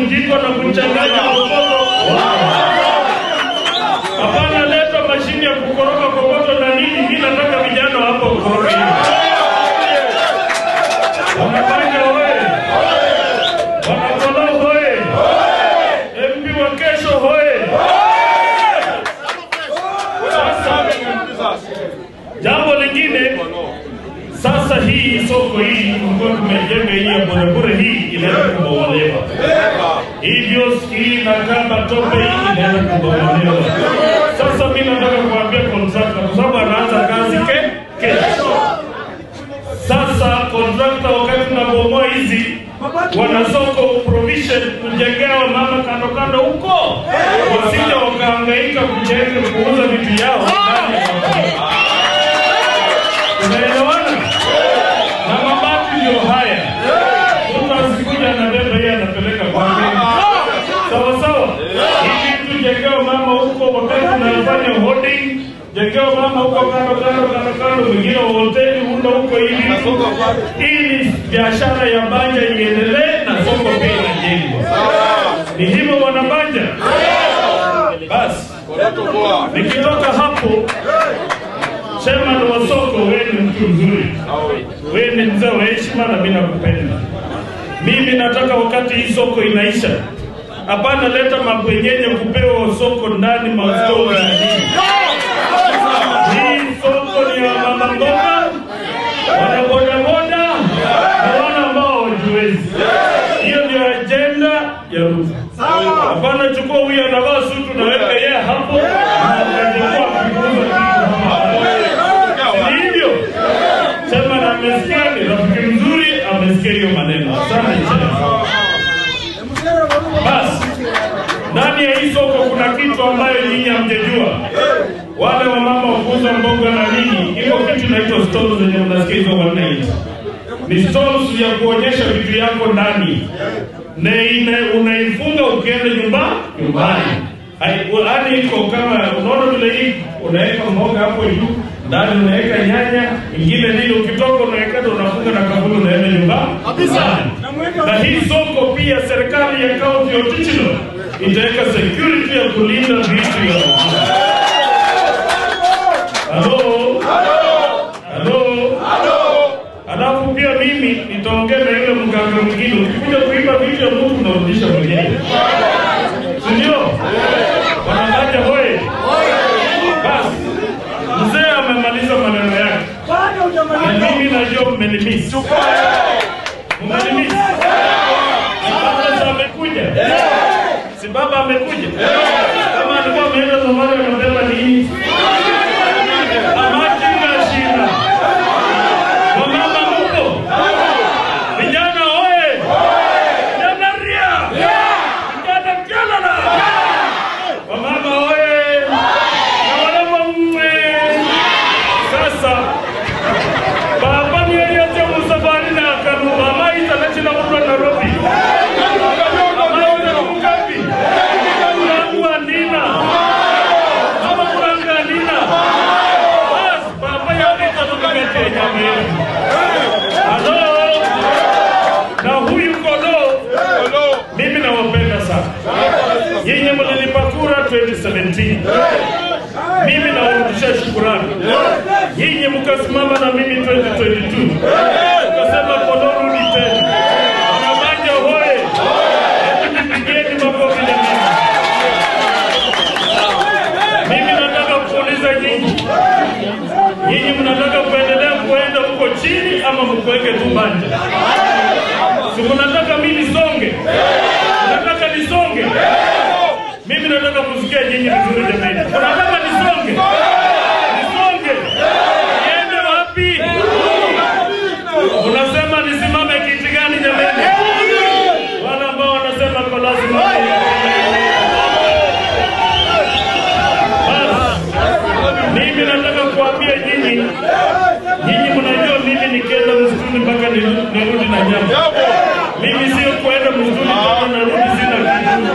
mjiko na kuchanganya kokoto. Hapana leta mashine ya kukoroga kokoto na nini. Mimi nataka vijana hapo ukoroge. Wanafanya wewe. Wanakono wewe. MP wa kesho hoye. Jambo lingine, sasa hii soko hii mko tumejenga hii ya bure hii inaenda kubomolewa. Hivyo hii na kama tope hii inaenda kubomolewa. Sasa mimi nataka kuambia contractor kwa sababu anaanza kazi kesho. Sasa contractor wakati tunabomoa hizi wanasoko provision kujengea mama kando huko. Wasije wakahangaika kujenga kuuza vitu yao. Unaelewana? Na mabati ndio haya. Mtu asikuja anabeba yeye anapeleka kwa mbele. Sawa. Hivi tujengea mama huko wakati tunafanya holding, jengea mama huko kando mwingine hoteli huko hivi. Ili biashara ya Banja iendelee na soko pia lijengwe. Ni hivyo wana Banja. Basi. Nikitoka hapo sema na wasoko wewe ni mtu mzuri. Wewe ni mzee wa heshima na mimi nakupenda. Mimi nataka wakati hii soko inaisha, hapana leta mabwenyenye kupewa soko ndani maustoni. Hii soko ni ya mama mboga, wana bodaboda na wana ambao hawajiwezi. Hiyo ndio agenda ya Ruto. Hapana chukua huyu anavaa suti na weka yeye hapo na unajua kuuza hivyo. Sema na amesikia ni rafiki mzuri amesikia hiyo maneno. Asante sana. Basi ndani ya hii soko kuna kitu ambayo nyinyi hamjajua. Wale wa mama wakuuza mboga na nini, iko kitu inaitwa stalls zenye mnasikia hizo kwa nini. Ni stalls ya kuonyesha vitu yako ndani. Na unaifunga ukienda nyumbani. Hadi iko kama unaona vile hii unaweka mboga hapo juu, ndani unaweka nyanya, ingine ndio ukitoka unaweka unafunga na kaburi unaenda nyumbani. Na hii soko pia serikali ya kaunti ya Kitchener itaweka security ya kulinda vitu ya. Hello. Alafu pia mimi nitaongea na yule mganga mwingine, ukikuja kuiba vitu ya mtu unarudisha mwenyewe. Ndio? Wanaje hoye? Basi. Mzee amemaliza maneno yake. Na mimi najua mmenimisi. Mmenimisi. Baba amekuja. Si baba amekuja. Kama alikuwa ameenda zamani anabeba nini? Amati na shina. Mama huko. Vijana hoye. Vijana ria. Vijana kelala. Mama hoye. Na wale mume. Sasa baba ni aliacha msafari na akanuba maisha na chila mtu Nairobi. Na huyu Kodo mimi nawapenda sana. Nyinyi mlinipa kura 2017. Mimi nawarudishia shukrani. Nyinyi mkasimama na mimi 2022. Ukasema Kodo rudi tena. Wanabanja hoye. Nipigeni makofi jamani. Mimi nataka kuuliza nyinyi mnataka kuendelea kuenda huko chini ama mkuweke tu Banja? Si mnataka mimi nisonge? Mnataka nisonge? Mimi nataka kusikia nyinyi vizuri jamani. Mnataka nisonge? Nisonge. Niende wapi? Unasema nisimame kiti gani jamani? Wala ambao wanasema kwa lazima. Mimi nataka kuambia nyinyi mnajua mimi nikienda msituni mpaka nirudi na nyama. Mimi sio kwenda msituni mpaka narudi sina kitu.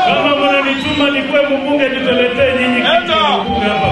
Kama mnanituma nikuwe mbunge nituletee nyinyi kitu mbunge hapa.